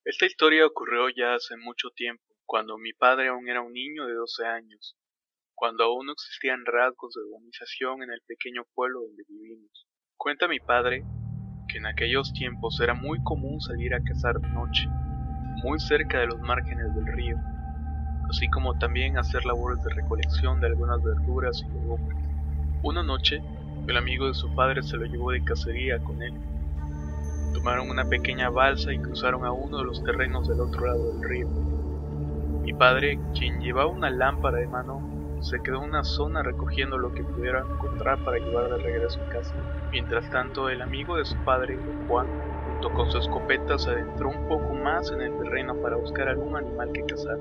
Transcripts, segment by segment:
Esta historia ocurrió ya hace mucho tiempo, cuando mi padre aún era un niño de 12 años, cuando aún no existían rasgos de urbanización en el pequeño pueblo donde vivimos. Cuenta mi padre que en aquellos tiempos era muy común salir a cazar de noche, muy cerca de los márgenes del río, así como también hacer labores de recolección de algunas verduras y legumbres. Una noche, el amigo de su padre se lo llevó de cacería con él. Tomaron una pequeña balsa y cruzaron a uno de los terrenos del otro lado del río. Mi padre, quien llevaba una lámpara de mano, se quedó en una zona recogiendo lo que pudiera encontrar para llevar de regreso a casa. Mientras tanto, el amigo de su padre, don Juan, junto con su escopeta, se adentró un poco más en el terreno para buscar algún animal que cazar.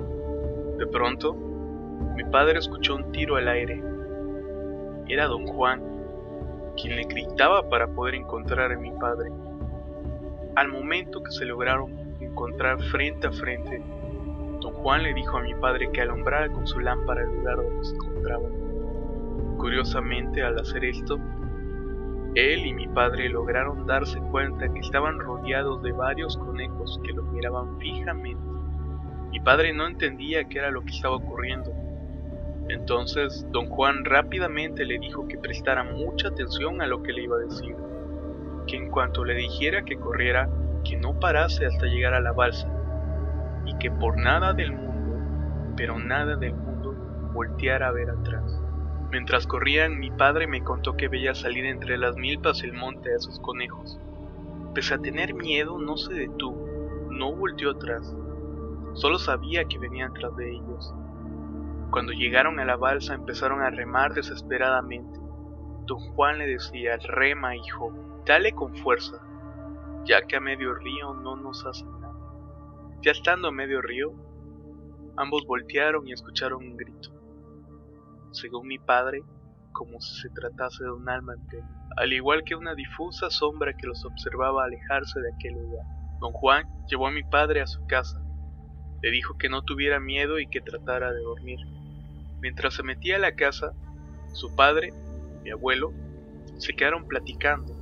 De pronto, mi padre escuchó un tiro al aire. Era don Juan, quien le gritaba para poder encontrar a mi padre. Al momento que se lograron encontrar frente a frente, don Juan le dijo a mi padre que alumbrara con su lámpara el lugar donde se encontraba. Curiosamente, al hacer esto, él y mi padre lograron darse cuenta que estaban rodeados de varios conejos que los miraban fijamente. Mi padre no entendía qué era lo que estaba ocurriendo. Entonces, don Juan rápidamente le dijo que prestara mucha atención a lo que le iba a decir, que en cuanto le dijera que corriera, que no parase hasta llegar a la balsa, y que por nada del mundo, pero nada del mundo, volteara a ver atrás. Mientras corrían, mi padre me contó que veía salir entre las milpas el monte a esos conejos. Pese a tener miedo, no se detuvo, no volteó atrás, solo sabía que venían tras de ellos. Cuando llegaron a la balsa empezaron a remar desesperadamente. Don Juan le decía: rema, hijo, dale con fuerza, ya que a medio río no nos hacen nada. Ya estando a medio río, ambos voltearon y escucharon un grito. Según mi padre, como si se tratase de un alma en pena, al igual que una difusa sombra que los observaba alejarse de aquel lugar. Don Juan llevó a mi padre a su casa. Le dijo que no tuviera miedo y que tratara de dormir. Mientras se metía a la casa, su padre, mi abuelo, se quedaron platicando.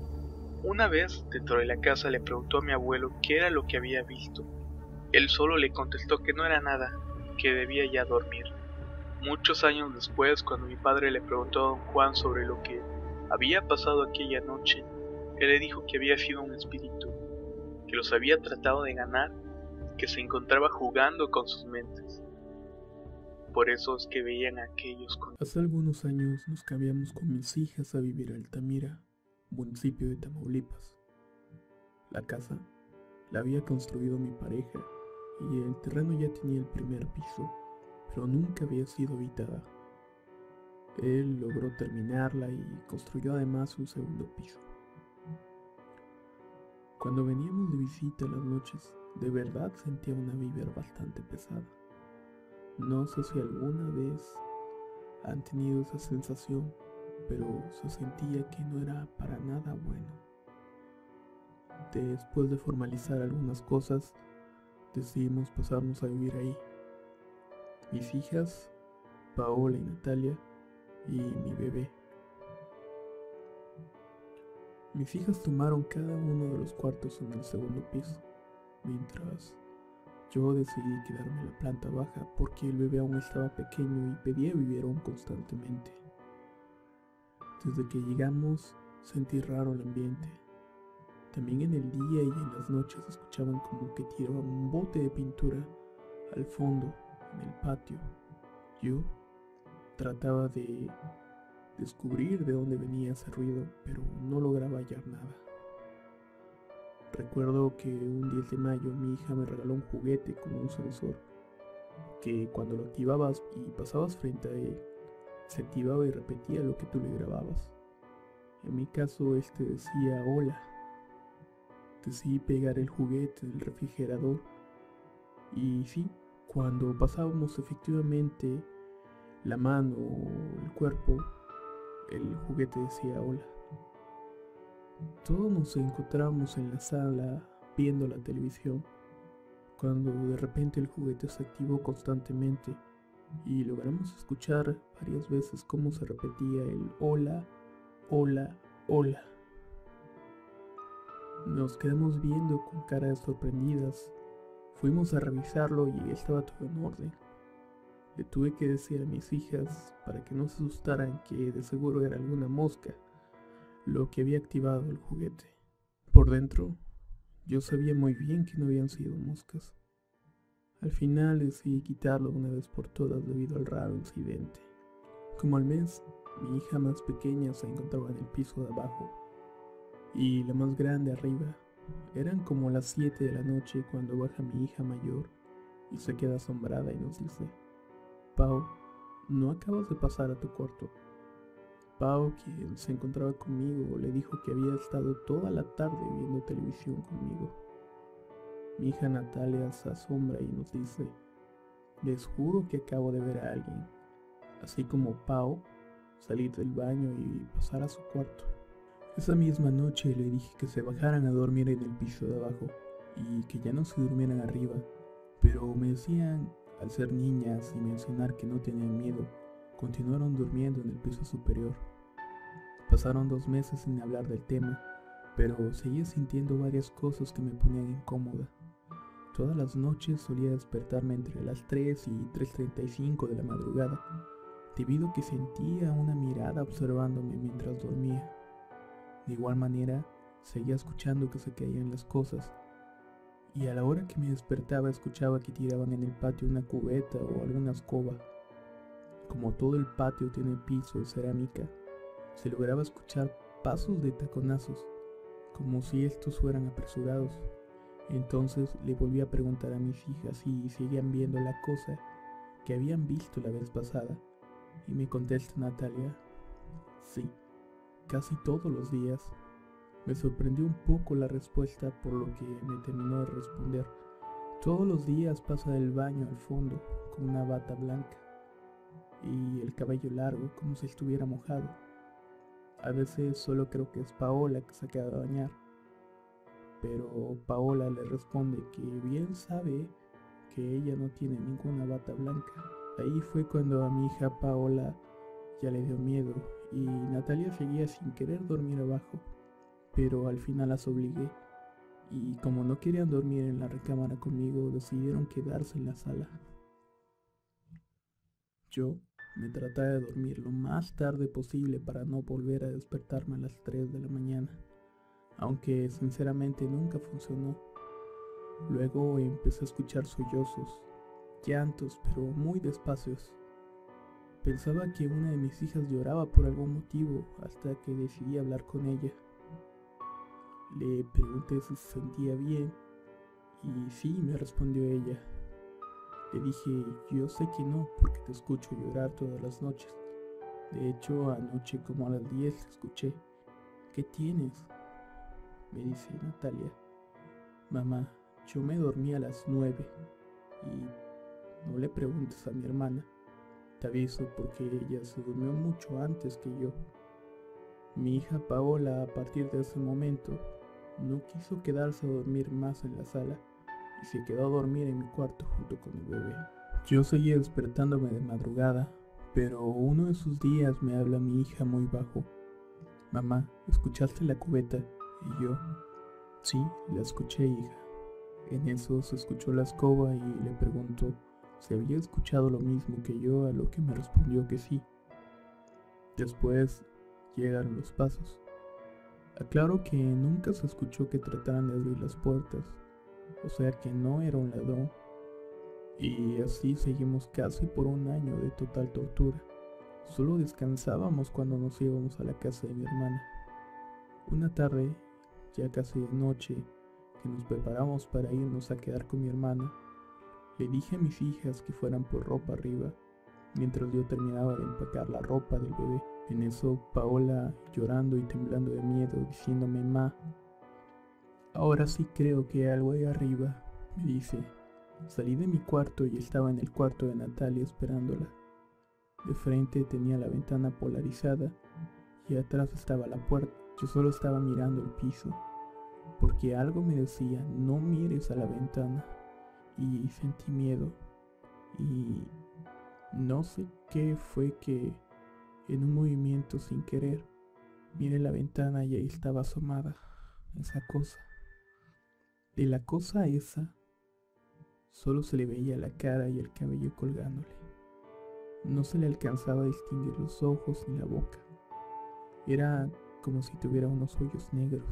Una vez, dentro de la casa, le preguntó a mi abuelo qué era lo que había visto. Él solo le contestó que no era nada, que debía ya dormir. Muchos años después, cuando mi padre le preguntó a don Juan sobre lo que había pasado aquella noche, él le dijo que había sido un espíritu, que los había tratado de ganar, que se encontraba jugando con sus mentes. Por eso es que veían a aquellos con... Hace algunos años nos cambiamos con mis hijas a vivir a Altamira, municipio de Tamaulipas. La casa la había construido mi pareja y el terreno ya tenía el primer piso, pero nunca había sido habitada. Él logró terminarla y construyó además un segundo piso. Cuando veníamos de visita las noches, de verdad sentía una vibra bastante pesada. No sé si alguna vez han tenido esa sensación, pero se sentía que no era para nada bueno. Después de formalizar algunas cosas, decidimos pasarnos a vivir ahí. Mis hijas, Paola y Natalia, y mi bebé. Mis hijas tomaron cada uno de los cuartos en el segundo piso, mientras yo decidí quedarme en la planta baja porque el bebé aún estaba pequeño y pedía biberón constantemente. Desde que llegamos sentí raro el ambiente. También en el día y en las noches escuchaban como que tiraban un bote de pintura al fondo, en el patio. Yo trataba de descubrir de dónde venía ese ruido, pero no lograba hallar nada. Recuerdo que un 10 de mayo mi hija me regaló un juguete con un sensor que cuando lo activabas y pasabas frente a él, se activaba y repetía lo que tú le grababas. En mi caso este decía hola. Decidí pegar el juguete del refrigerador y sí, cuando pasábamos efectivamente la mano o el cuerpo, el juguete decía hola. Todos nos encontrábamos en la sala viendo la televisión, cuando de repente el juguete se activó constantemente y logramos escuchar varias veces cómo se repetía el hola, hola, hola. Nos quedamos viendo con caras sorprendidas. Fuimos a revisarlo y estaba todo en orden. Le tuve que decir a mis hijas para que no se asustaran que de seguro era alguna mosca lo que había activado el juguete. Por dentro, yo sabía muy bien que no habían sido moscas. Al final decidí quitarlo de una vez por todas debido al raro incidente. Como al mes, mi hija más pequeña se encontraba en el piso de abajo y la más grande arriba. Eran como las 7 de la noche cuando baja mi hija mayor y se queda asombrada y nos dice: Pau, ¿no acabas de pasar a tu cuarto? Pau, quien se encontraba conmigo, le dijo que había estado toda la tarde viendo televisión conmigo. Mi hija Natalia se asombra y nos dice: les juro que acabo de ver a alguien, así como Pau, salir del baño y pasar a su cuarto. Esa misma noche le dije que se bajaran a dormir en el piso de abajo y que ya no se durmieran arriba, pero me decían, al ser niñas y mencionar que no tenían miedo, continuaron durmiendo en el piso superior. Pasaron 2 meses sin hablar del tema, pero seguía sintiendo varias cosas que me ponían incómoda. Todas las noches solía despertarme entre las 3 y 3:35 de la madrugada, debido a que sentía una mirada observándome mientras dormía. De igual manera, seguía escuchando que se caían las cosas, y a la hora que me despertaba escuchaba que tiraban en el patio una cubeta o alguna escoba. Como todo el patio tiene piso de cerámica, se lograba escuchar pasos de taconazos, como si estos fueran apresurados. Entonces le volví a preguntar a mis hijas si seguían viendo la cosa que habían visto la vez pasada, y me contesta Natalia: sí, casi todos los días. Me sorprendió un poco la respuesta, por lo que me terminó de responder: todos los días pasa del baño al fondo con una bata blanca y el cabello largo como si estuviera mojado. A veces solo creo que es Paola que se acaba de bañar, pero Paola le responde que bien sabe que ella no tiene ninguna bata blanca. Ahí fue cuando a mi hija Paola ya le dio miedo y Natalia seguía sin querer dormir abajo, pero al final las obligué, y como no querían dormir en la recámara conmigo, decidieron quedarse en la sala. Yo me trataba de dormir lo más tarde posible para no volver a despertarme a las 3 de la mañana, aunque sinceramente nunca funcionó. Luego empecé a escuchar sollozos, llantos, pero muy despacios. Pensaba que una de mis hijas lloraba por algún motivo hasta que decidí hablar con ella. Le pregunté si se sentía bien y sí, me respondió ella. Le dije: yo sé que no, porque te escucho llorar todas las noches. De hecho, anoche como a las 10 te escuché. ¿Qué tienes?, me dice Natalia. Mamá, yo me dormí a las 9 y no le preguntes a mi hermana. Te aviso porque ella se durmió mucho antes que yo. Mi hija Paola, a partir de ese momento, no quiso quedarse a dormir más en la sala y se quedó a dormir en mi cuarto junto con el bebé. Yo seguía despertándome de madrugada, pero uno de esos días me habla mi hija muy bajo: mamá, ¿escuchaste la cubeta? Y yo: sí, la escuché, hija. En eso se escuchó la escoba y le preguntó si había escuchado lo mismo que yo, a lo que me respondió que sí. Después llegaron los pasos. Aclaro que nunca se escuchó que trataran de abrir las puertas, o sea que no era un ladrón. Y así seguimos casi por un año de total tortura. Solo descansábamos cuando nos íbamos a la casa de mi hermana. Una tarde, ya casi de noche, que nos preparamos para irnos a quedar con mi hermana, le dije a mis hijas que fueran por ropa arriba, mientras yo terminaba de empacar la ropa del bebé. En eso, Paola, llorando y temblando de miedo, diciéndome: ma, ahora sí creo que hay algo ahí arriba, me dice. Salí de mi cuarto y estaba en el cuarto de Natalia esperándola. De frente tenía la ventana polarizada y atrás estaba la puerta. Yo solo estaba mirando el piso, porque algo me decía: no mires a la ventana. Y sentí miedo, y no sé qué fue que, en un movimiento sin querer, miré la ventana y ahí estaba asomada esa cosa. De la cosa esa Solo se le veía la cara y el cabello colgándole. No se le alcanzaba a distinguir los ojos ni la boca. Era como si tuviera unos hoyos negros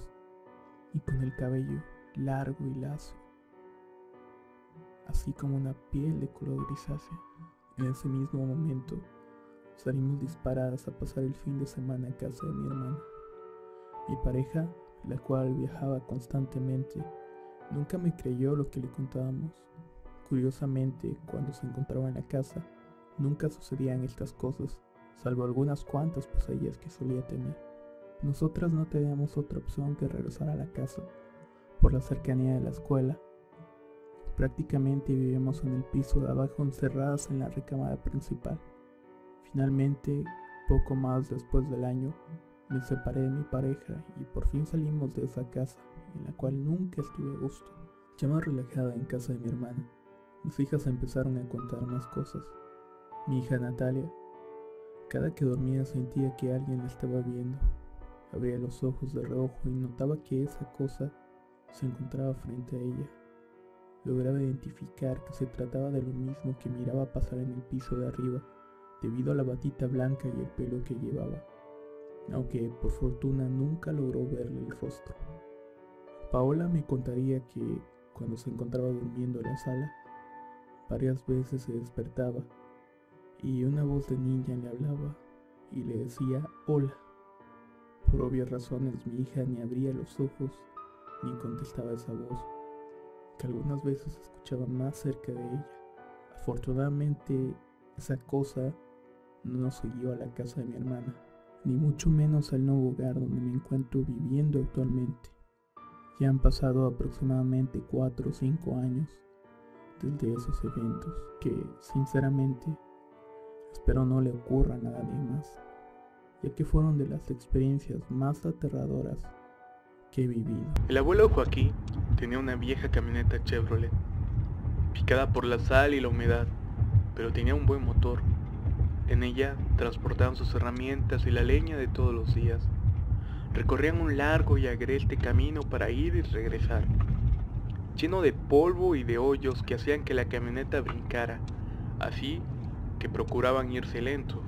y con el cabello largo y lacio, así como una piel de color grisácea. En ese mismo momento salimos disparadas a pasar el fin de semana a casa de mi hermana. Mi pareja, la cual viajaba constantemente, nunca me creyó lo que le contábamos. Curiosamente, cuando se encontraba en la casa, nunca sucedían estas cosas, salvo algunas cuantas pesadillas que solía tener. Nosotras no teníamos otra opción que regresar a la casa, por la cercanía de la escuela. Prácticamente vivíamos en el piso de abajo, encerradas en la recámara principal. Finalmente, poco más después del año, me separé de mi pareja y por fin salimos de esa casa, en la cual nunca estuve a gusto. Ya más relajada en casa de mi hermana, mis hijas empezaron a contar más cosas. Mi hija Natalia, cada que dormía sentía que alguien la estaba viendo. Abría los ojos de reojo y notaba que esa cosa se encontraba frente a ella. Lograba identificar que se trataba de lo mismo que miraba pasar en el piso de arriba, debido a la batita blanca y el pelo que llevaba, aunque por fortuna nunca logró verle el rostro. Paola me contaría que cuando se encontraba durmiendo en la sala, varias veces se despertaba y una voz de niña le hablaba y le decía hola. Por obvias razones mi hija ni abría los ojos ni contestaba esa voz, que algunas veces escuchaba más cerca de ella. Afortunadamente esa cosa no nos siguió a la casa de mi hermana, ni mucho menos al nuevo hogar donde me encuentro viviendo actualmente. Ya han pasado aproximadamente 4 o 5 años desde esos eventos, que sinceramente espero no le ocurran a nadie más, ya que fueron de las experiencias más aterradoras que he vivido. El abuelo Joaquín tenía una vieja camioneta Chevrolet, picada por la sal y la humedad, pero tenía un buen motor. En ella transportaban sus herramientas y la leña de todos los días. Recorrían un largo y agreste camino para ir y regresar, lleno de polvo y de hoyos que hacían que la camioneta brincara, así que procuraban irse lento.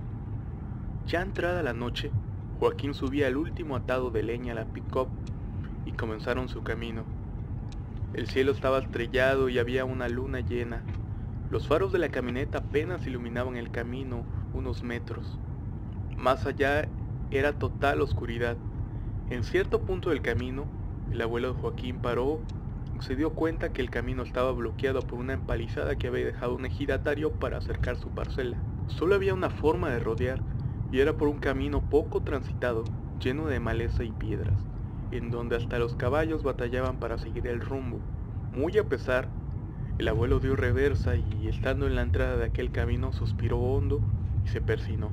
Ya entrada la noche, Joaquín subía el último atado de leña a la pick-up y comenzaron su camino. El cielo estaba estrellado y había una luna llena. Los faros de la camioneta apenas iluminaban el camino unos metros. Más allá era total oscuridad. En cierto punto del camino, el abuelo de Joaquín paró y se dio cuenta que el camino estaba bloqueado por una empalizada que había dejado un ejidatario para acercar su parcela. Solo había una forma de rodear, y era por un camino poco transitado, lleno de maleza y piedras, en donde hasta los caballos batallaban para seguir el rumbo. Muy a pesar, el abuelo dio reversa y, estando en la entrada de aquel camino, suspiró hondo y se persinó.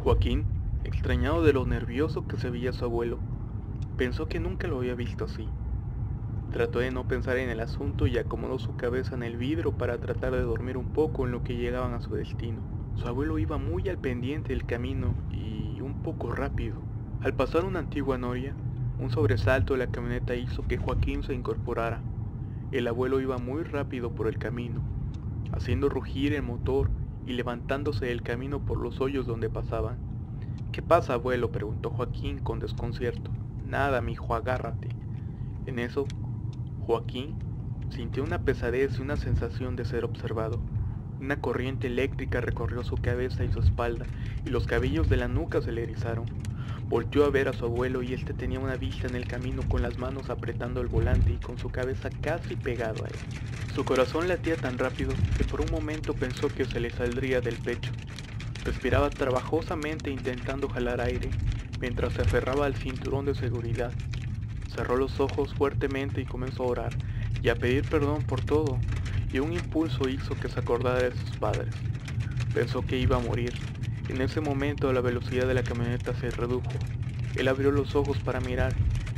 Joaquín, extrañado de lo nervioso que se veía su abuelo, pensó que nunca lo había visto así. Trató de no pensar en el asunto y acomodó su cabeza en el vidrio para tratar de dormir un poco en lo que llegaban a su destino. Su abuelo iba muy al pendiente del camino y un poco rápido. Al pasar una antigua noria, un sobresalto de la camioneta hizo que Joaquín se incorporara. El abuelo iba muy rápido por el camino, haciendo rugir el motor y levantándose del camino por los hoyos donde pasaban. ¿Qué pasa, abuelo?, preguntó Joaquín con desconcierto. Nada, mijo, agárrate. En eso, Joaquín sintió una pesadez y una sensación de ser observado. Una corriente eléctrica recorrió su cabeza y su espalda, y los cabellos de la nuca se le erizaron. Volteó a ver a su abuelo y éste tenía una vista en el camino, con las manos apretando el volante y con su cabeza casi pegado a él. Su corazón latía tan rápido que por un momento pensó que se le saldría del pecho. Respiraba trabajosamente intentando jalar aire, mientras se aferraba al cinturón de seguridad. Cerró los ojos fuertemente y comenzó a orar y a pedir perdón por todo, y un impulso hizo que se acordara de sus padres. Pensó que iba a morir. En ese momento la velocidad de la camioneta se redujo. Él abrió los ojos para mirar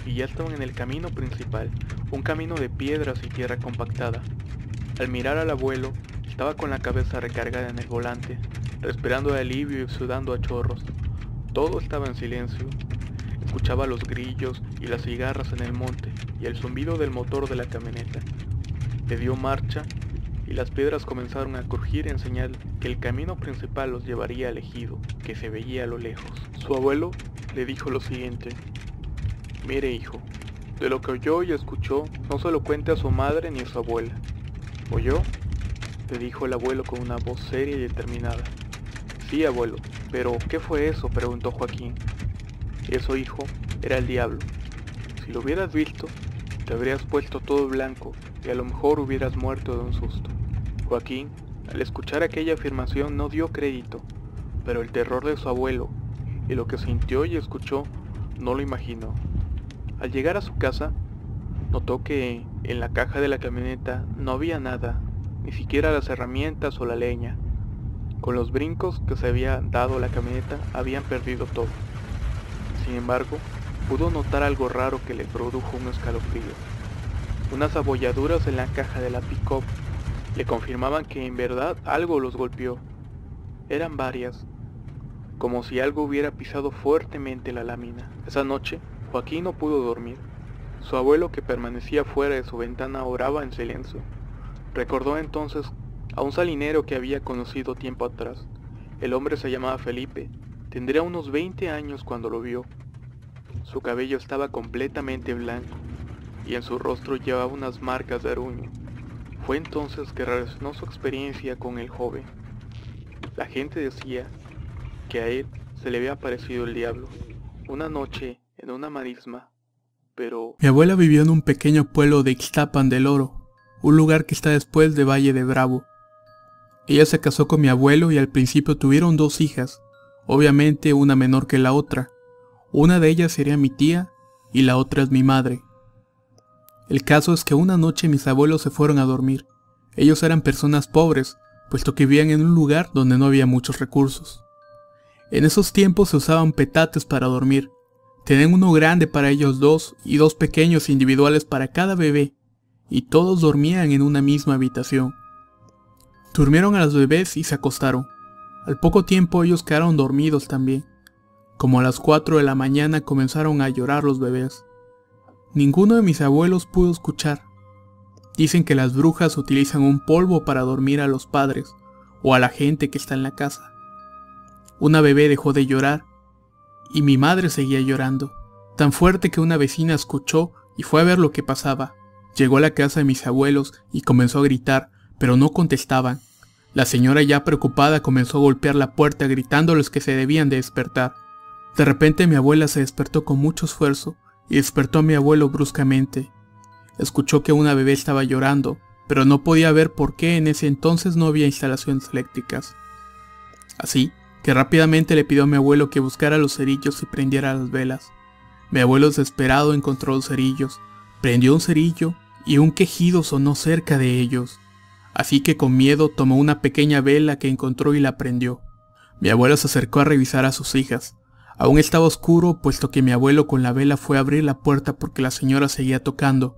y ya estaban en el camino principal, un camino de piedras y tierra compactada. Al mirar al abuelo, estaba con la cabeza recargada en el volante, respirando de alivio y sudando a chorros. Todo estaba en silencio. Escuchaba los grillos y las cigarras en el monte y el zumbido del motor de la camioneta. Le dio marcha y las piedras comenzaron a crujir en señal que el camino principal los llevaría al ejido, que se veía a lo lejos. Su abuelo le dijo lo siguiente: «Mire, hijo, de lo que oyó y escuchó, no se lo cuente a su madre ni a su abuela». «¿Oyó?», le dijo el abuelo con una voz seria y determinada. «Sí, abuelo, pero ¿qué fue eso?», preguntó Joaquín. «Eso, hijo, era el diablo. Si lo hubieras visto, te habrías puesto todo blanco y a lo mejor hubieras muerto de un susto». Joaquín, al escuchar aquella afirmación, no dio crédito, pero el terror de su abuelo y lo que sintió y escuchó no lo imaginó. Al llegar a su casa, notó que en la caja de la camioneta no había nada, ni siquiera las herramientas o la leña. Con los brincos que se había dado la camioneta, habían perdido todo. Sin embargo, pudo notar algo raro que le produjo un escalofrío. Unas abolladuras en la caja de la pick-up le confirmaban que en verdad algo los golpeó. Eran varias, como si algo hubiera pisado fuertemente la lámina. Esa noche, Joaquín no pudo dormir. Su abuelo, que permanecía fuera de su ventana, oraba en silencio. Recordó entonces a un salinero que había conocido tiempo atrás. El hombre se llamaba Felipe. Tendría unos 20 años cuando lo vio. Su cabello estaba completamente blanco y en su rostro llevaba unas marcas de aruño. Fue entonces que relacionó su experiencia con el joven. La gente decía que a él se le había aparecido el diablo una noche en una marisma, pero... Mi abuela vivió en un pequeño pueblo de Ixtapan del Oro, un lugar que está después de Valle de Bravo. Ella se casó con mi abuelo y al principio tuvieron 2 hijas, obviamente una menor que la otra. Una de ellas sería mi tía y la otra es mi madre. El caso es que una noche mis abuelos se fueron a dormir. Ellos eran personas pobres, puesto que vivían en un lugar donde no había muchos recursos. En esos tiempos se usaban petates para dormir. Tenían uno grande para ellos 2 y 2 pequeños individuales para cada bebé, y todos dormían en una misma habitación. Durmieron a los bebés y se acostaron. Al poco tiempo ellos quedaron dormidos también. Como a las 4 de la mañana comenzaron a llorar los bebés. Ninguno de mis abuelos pudo escuchar. Dicen que las brujas utilizan un polvo para dormir a los padres o a la gente que está en la casa. Una bebé dejó de llorar y mi madre seguía llorando, tan fuerte que una vecina escuchó y fue a ver lo que pasaba. Llegó a la casa de mis abuelos y comenzó a gritar, pero no contestaban. La señora, ya preocupada, comenzó a golpear la puerta gritándoles que se debían de despertar. De repente mi abuela se despertó con mucho esfuerzo y despertó a mi abuelo bruscamente. Escuchó que una bebé estaba llorando, pero no podía ver por qué en ese entonces no había instalaciones eléctricas. Así que rápidamente le pidió a mi abuelo que buscara los cerillos y prendiera las velas. Mi abuelo, desesperado, encontró los cerillos, prendió un cerillo y un quejido sonó cerca de ellos. Así que con miedo tomó una pequeña vela que encontró y la prendió. Mi abuelo se acercó a revisar a sus hijas. Aún estaba oscuro, puesto que mi abuelo con la vela fue a abrir la puerta porque la señora seguía tocando.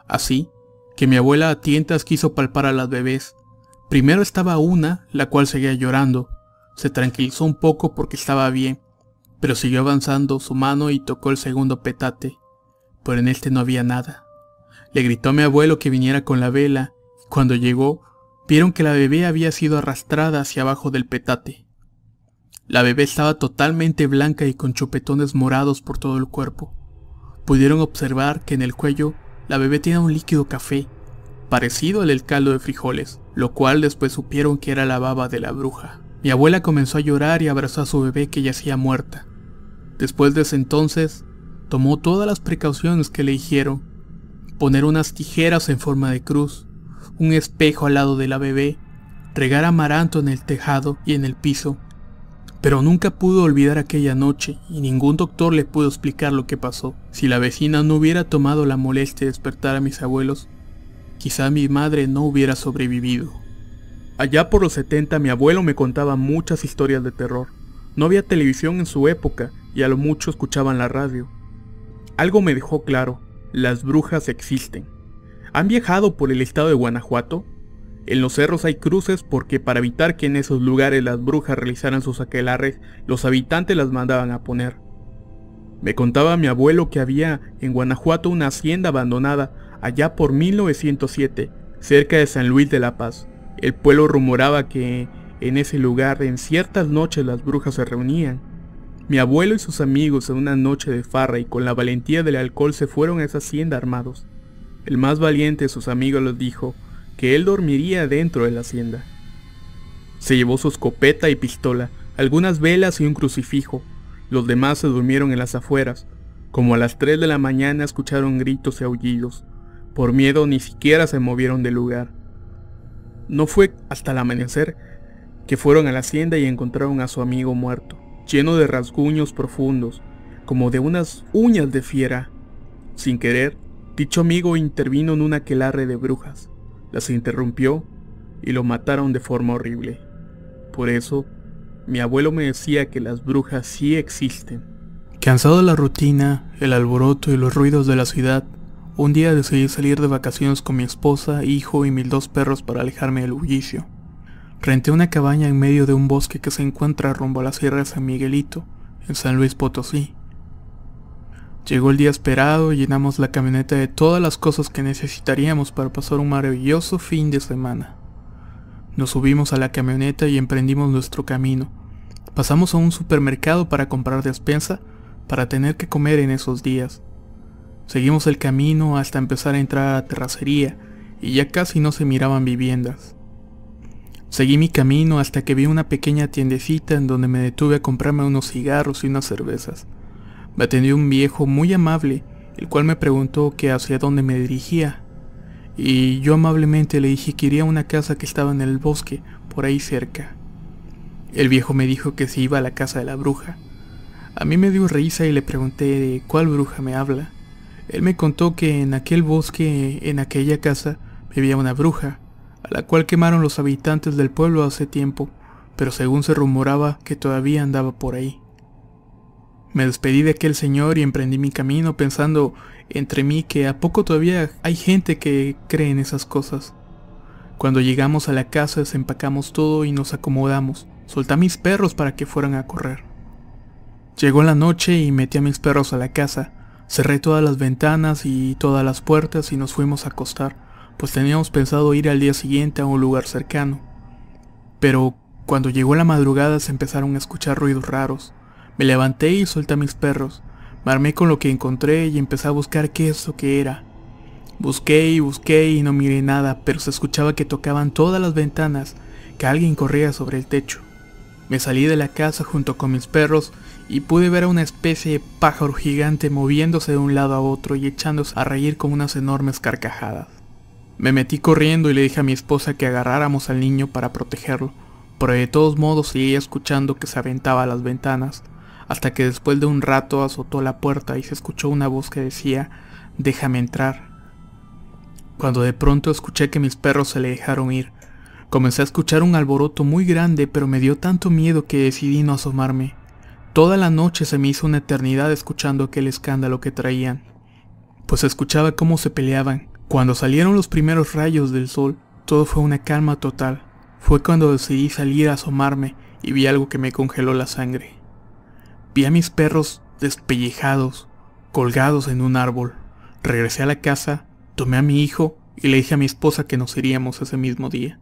Así que mi abuela a tientas quiso palpar a las bebés. Primero estaba una, la cual seguía llorando. Se tranquilizó un poco porque estaba bien, pero siguió avanzando su mano y tocó el segundo petate, pero en este no había nada. Le gritó a mi abuelo que viniera con la vela, y cuando llegó, vieron que la bebé había sido arrastrada hacia abajo del petate. La bebé estaba totalmente blanca y con chupetones morados por todo el cuerpo. Pudieron observar que en el cuello la bebé tenía un líquido café, parecido al del caldo de frijoles, lo cual después supieron que era la baba de la bruja. Mi abuela comenzó a llorar y abrazó a su bebé que yacía muerta. Después de ese entonces, tomó todas las precauciones que le dijeron: poner unas tijeras en forma de cruz, un espejo al lado de la bebé, regar amaranto en el tejado y en el piso. Pero nunca pudo olvidar aquella noche y ningún doctor le pudo explicar lo que pasó. Si la vecina no hubiera tomado la molestia de despertar a mis abuelos, quizá mi madre no hubiera sobrevivido. Allá por los 70 mi abuelo me contaba muchas historias de terror. No había televisión en su época y a lo mucho escuchaban la radio. Algo me dejó claro: las brujas existen. ¿Han viajado por el estado de Guanajuato? En los cerros hay cruces porque para evitar que en esos lugares las brujas realizaran sus aquelarres, los habitantes las mandaban a poner. Me contaba mi abuelo que había en Guanajuato una hacienda abandonada allá por 1907, cerca de San Luis de la Paz. El pueblo rumoraba que en ese lugar en ciertas noches las brujas se reunían. Mi abuelo y sus amigos en una noche de farra y con la valentía del alcohol se fueron a esa hacienda armados. El más valiente de sus amigos les dijo que él dormiría dentro de la hacienda. Se llevó su escopeta y pistola, algunas velas y un crucifijo. Los demás se durmieron en las afueras. Como a las 3 de la mañana escucharon gritos y aullidos. Por miedo ni siquiera se movieron del lugar. No fue hasta el amanecer que fueron a la hacienda y encontraron a su amigo muerto, lleno de rasguños profundos, como de unas uñas de fiera. Sin querer, dicho amigo intervino en un aquelarre de brujas, las interrumpió y lo mataron de forma horrible. Por eso, mi abuelo me decía que las brujas sí existen. Cansado de la rutina, el alboroto y los ruidos de la ciudad, un día decidí salir de vacaciones con mi esposa, hijo y mis 2 perros para alejarme del bullicio. Renté una cabaña en medio de un bosque que se encuentra rumbo a la Sierra de San Miguelito, en San Luis Potosí. Llegó el día esperado y llenamos la camioneta de todas las cosas que necesitaríamos para pasar un maravilloso fin de semana. Nos subimos a la camioneta y emprendimos nuestro camino. Pasamos a un supermercado para comprar despensa para tener que comer en esos días. Seguimos el camino hasta empezar a entrar a la terracería y ya casi no se miraban viviendas. Seguí mi camino hasta que vi una pequeña tiendecita en donde me detuve a comprarme unos cigarros y unas cervezas. Me atendió un viejo muy amable, el cual me preguntó que hacia dónde me dirigía. Y yo amablemente le dije que iría a una casa que estaba en el bosque, por ahí cerca. El viejo me dijo que se iba a la casa de la bruja. A mí me dio risa y le pregunté de cuál bruja me habla. Él me contó que en aquel bosque, en aquella casa, vivía una bruja, a la cual quemaron los habitantes del pueblo hace tiempo, pero según se rumoraba que todavía andaba por ahí. Me despedí de aquel señor y emprendí mi camino pensando entre mí que a poco todavía hay gente que cree en esas cosas. Cuando llegamos a la casa desempacamos todo y nos acomodamos. Solté a mis perros para que fueran a correr. Llegó la noche y metí a mis perros a la casa. Cerré todas las ventanas y todas las puertas y nos fuimos a acostar, pues teníamos pensado ir al día siguiente a un lugar cercano. Pero cuando llegó la madrugada se empezaron a escuchar ruidos raros. Me levanté y solté a mis perros. Me armé con lo que encontré y empecé a buscar qué es lo que era. Busqué y no miré nada, pero se escuchaba que tocaban todas las ventanas, que alguien corría sobre el techo. Me salí de la casa junto con mis perros y pude ver a una especie de pájaro gigante moviéndose de un lado a otro y echándose a reír con unas enormes carcajadas. Me metí corriendo y le dije a mi esposa que agarráramos al niño para protegerlo, pero de todos modos seguía escuchando que se aventaba a las ventanas, hasta que después de un rato azotó la puerta y se escuchó una voz que decía: «Déjame entrar». Cuando de pronto escuché que mis perros se le dejaron ir, comencé a escuchar un alboroto muy grande, pero me dio tanto miedo que decidí no asomarme. Toda la noche se me hizo una eternidad escuchando aquel escándalo que traían, pues escuchaba cómo se peleaban. Cuando salieron los primeros rayos del sol, todo fue una calma total. Fue cuando decidí salir a asomarme y vi algo que me congeló la sangre. Vi a mis perros despellejados, colgados en un árbol. Regresé a la casa, tomé a mi hijo y le dije a mi esposa que nos iríamos ese mismo día.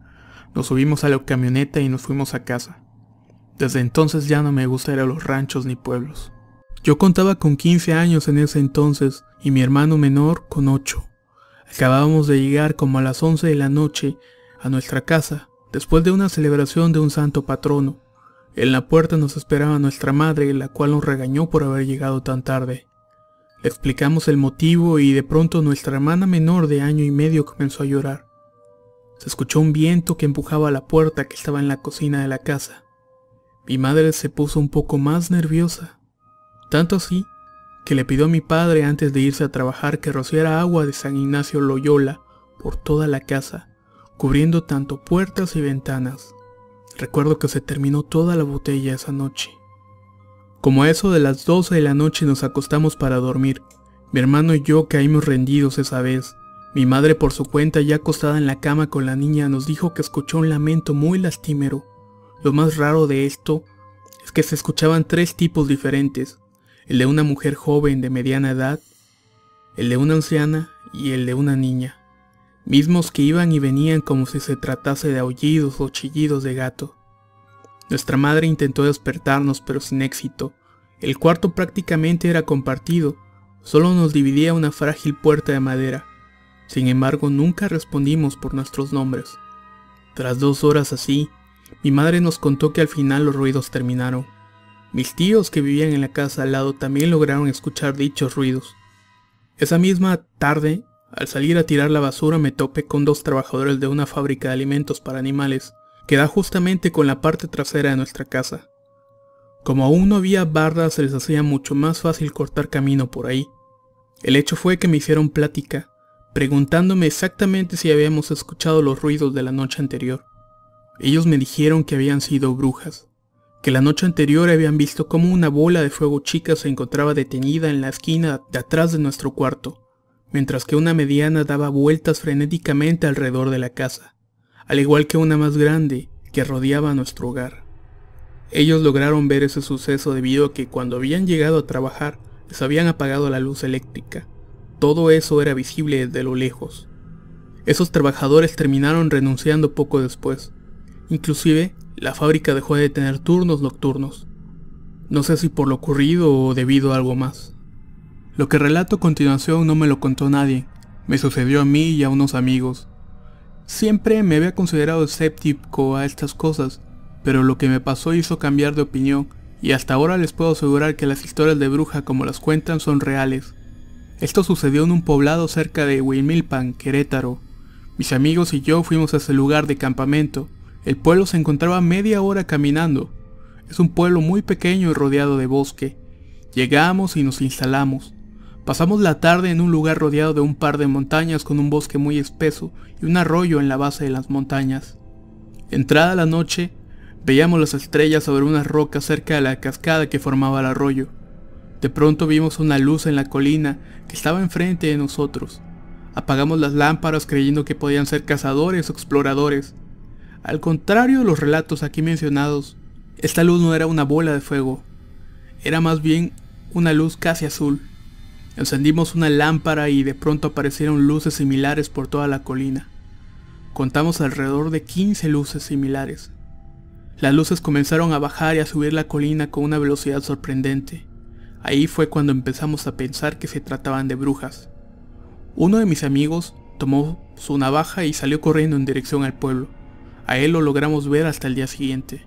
Nos subimos a la camioneta y nos fuimos a casa. Desde entonces ya no me gusta ir a los ranchos ni pueblos. Yo contaba con 15 años en ese entonces y mi hermano menor con 8. Acabábamos de llegar como a las 11 de la noche a nuestra casa, después de una celebración de un santo patrono. En la puerta nos esperaba nuestra madre, la cual nos regañó por haber llegado tan tarde. Le explicamos el motivo y de pronto nuestra hermana menor de 1 año y medio comenzó a llorar. Se escuchó un viento que empujaba la puerta que estaba en la cocina de la casa. Mi madre se puso un poco más nerviosa, tanto así que le pidió a mi padre antes de irse a trabajar que rociara agua de San Ignacio Loyola por toda la casa, cubriendo tanto puertas y ventanas. Recuerdo que se terminó toda la botella esa noche. Como a eso de las 12 de la noche nos acostamos para dormir. Mi hermano y yo caímos rendidos esa vez. Mi madre por su cuenta, ya acostada en la cama con la niña, nos dijo que escuchó un lamento muy lastimero. Lo más raro de esto es que se escuchaban 3 tipos diferentes: el de una mujer joven de mediana edad, el de una anciana y el de una niña. mismos que iban y venían como si se tratase de aullidos o chillidos de gato. Nuestra madre intentó despertarnos, pero sin éxito. El cuarto prácticamente era compartido, solo nos dividía una frágil puerta de madera. Sin embargo, nunca respondimos por nuestros nombres. Tras 2 horas así, mi madre nos contó que al final los ruidos terminaron. Mis tíos que vivían en la casa al lado también lograron escuchar dichos ruidos. Esa misma tarde, al salir a tirar la basura, me topé con 2 trabajadores de una fábrica de alimentos para animales, que da justamente con la parte trasera de nuestra casa. Como aún no había bardas, se les hacía mucho más fácil cortar camino por ahí. El hecho fue que me hicieron plática, preguntándome exactamente si habíamos escuchado los ruidos de la noche anterior. Ellos me dijeron que habían sido brujas, que la noche anterior habían visto cómo una bola de fuego chica se encontraba detenida en la esquina de atrás de nuestro cuarto, mientras que una mediana daba vueltas frenéticamente alrededor de la casa, al igual que una más grande que rodeaba nuestro hogar. Ellos lograron ver ese suceso debido a que cuando habían llegado a trabajar les habían apagado la luz eléctrica. Todo eso era visible desde lo lejos. Esos trabajadores terminaron renunciando poco después. Inclusive, la fábrica dejó de tener turnos nocturnos. No sé si por lo ocurrido o debido a algo más. Lo que relato a continuación no me lo contó nadie. Me sucedió a mí y a unos amigos. Siempre me había considerado escéptico a estas cosas, pero lo que me pasó hizo cambiar de opinión, y hasta ahora les puedo asegurar que las historias de bruja como las cuentan son reales. Esto sucedió en un poblado cerca de Huimilpan, Querétaro. Mis amigos y yo fuimos a ese lugar de campamento. El pueblo se encontraba media hora caminando. Es un pueblo muy pequeño y rodeado de bosque. Llegamos y nos instalamos. Pasamos la tarde en un lugar rodeado de un par de montañas con un bosque muy espeso y un arroyo en la base de las montañas. Entrada la noche, veíamos las estrellas sobre unas rocas cerca de la cascada que formaba el arroyo. De pronto vimos una luz en la colina que estaba enfrente de nosotros. Apagamos las lámparas creyendo que podían ser cazadores o exploradores. Al contrario de los relatos aquí mencionados, esta luz no era una bola de fuego, era más bien una luz casi azul. Encendimos una lámpara y de pronto aparecieron luces similares por toda la colina. Contamos alrededor de 15 luces similares. Las luces comenzaron a bajar y a subir la colina con una velocidad sorprendente. Ahí fue cuando empezamos a pensar que se trataban de brujas. Uno de mis amigos tomó su navaja y salió corriendo en dirección al pueblo. A él lo logramos ver hasta el día siguiente.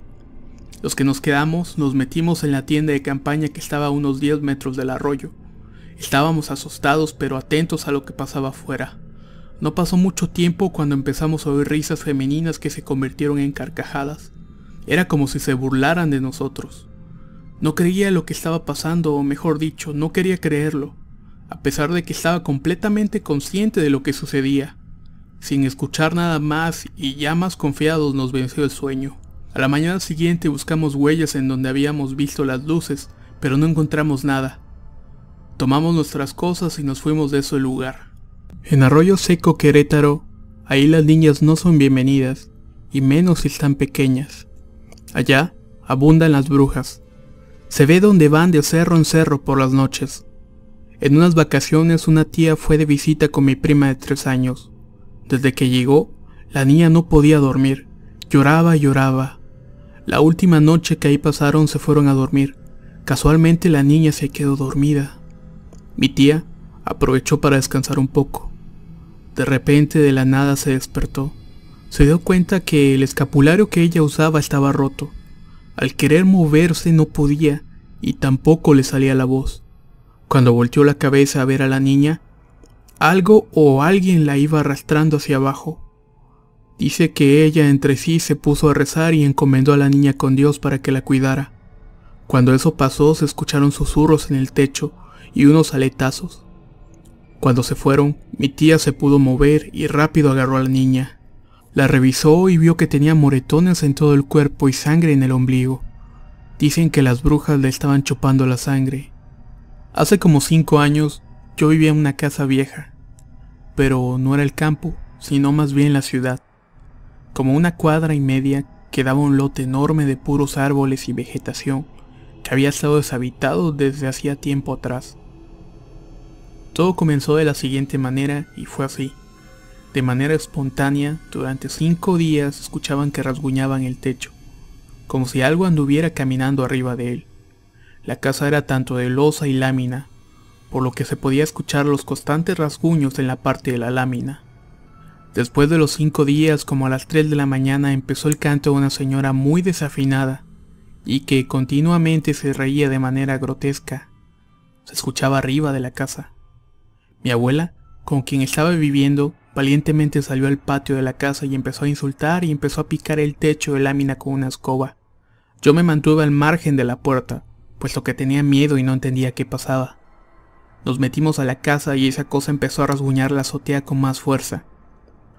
Los que nos quedamos nos metimos en la tienda de campaña que estaba a unos 10 metros del arroyo. Estábamos asustados pero atentos a lo que pasaba afuera. No pasó mucho tiempo cuando empezamos a oír risas femeninas que se convirtieron en carcajadas. Era como si se burlaran de nosotros. No creía lo que estaba pasando, o mejor dicho, no quería creerlo, a pesar de que estaba completamente consciente de lo que sucedía. Sin escuchar nada más y ya más confiados nos venció el sueño. A la mañana siguiente buscamos huellas en donde habíamos visto las luces, pero no encontramos nada. Tomamos nuestras cosas y nos fuimos de ese lugar. En Arroyo Seco, Querétaro, ahí las niñas no son bienvenidas, y menos si están pequeñas. Allá abundan las brujas. Se ve donde van de cerro en cerro por las noches. En unas vacaciones una tía fue de visita con mi prima de 3 años. Desde que llegó, la niña no podía dormir, lloraba y lloraba. La última noche que ahí pasaron se fueron a dormir. Casualmente la niña se quedó dormida. Mi tía aprovechó para descansar un poco. De repente de la nada se despertó. Se dio cuenta que el escapulario que ella usaba estaba roto. Al querer moverse no podía y tampoco le salía la voz. Cuando volteó la cabeza a ver a la niña, algo o alguien la iba arrastrando hacia abajo. Dice que ella entre sí se puso a rezar y encomendó a la niña con Dios para que la cuidara. Cuando eso pasó se escucharon susurros en el techo y unos aletazos. Cuando se fueron, mi tía se pudo mover y rápido agarró a la niña. La revisó y vio que tenía moretones en todo el cuerpo y sangre en el ombligo. Dicen que las brujas le estaban chupando la sangre. Hace como 5 años yo vivía en una casa vieja, pero no era el campo, sino más bien la ciudad. Como 1,5 cuadras quedaba un lote enorme de puros árboles y vegetación que había estado deshabitado desde hacía tiempo atrás. Todo comenzó de la siguiente manera y fue así. De manera espontánea, durante 5 días escuchaban que rasguñaban el techo, como si algo anduviera caminando arriba de él. La casa era tanto de losa y lámina, por lo que se podía escuchar los constantes rasguños en la parte de la lámina. Después de los 5 días, como a las 3 de la mañana, empezó el canto de una señora muy desafinada y que continuamente se reía de manera grotesca. Se escuchaba arriba de la casa. Mi abuela, con quien estaba viviendo, valientemente salió al patio de la casa y empezó a insultar y empezó a picar el techo de lámina con una escoba. Yo me mantuve al margen de la puerta, puesto que tenía miedo y no entendía qué pasaba. Nos metimos a la casa y esa cosa empezó a rasguñar la azotea con más fuerza.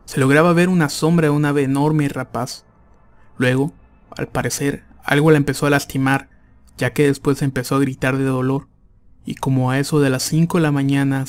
Se lograba ver una sombra de un ave enorme y rapaz. Luego, al parecer, algo la empezó a lastimar, ya que después empezó a gritar de dolor, y como a eso de las 5 de la mañana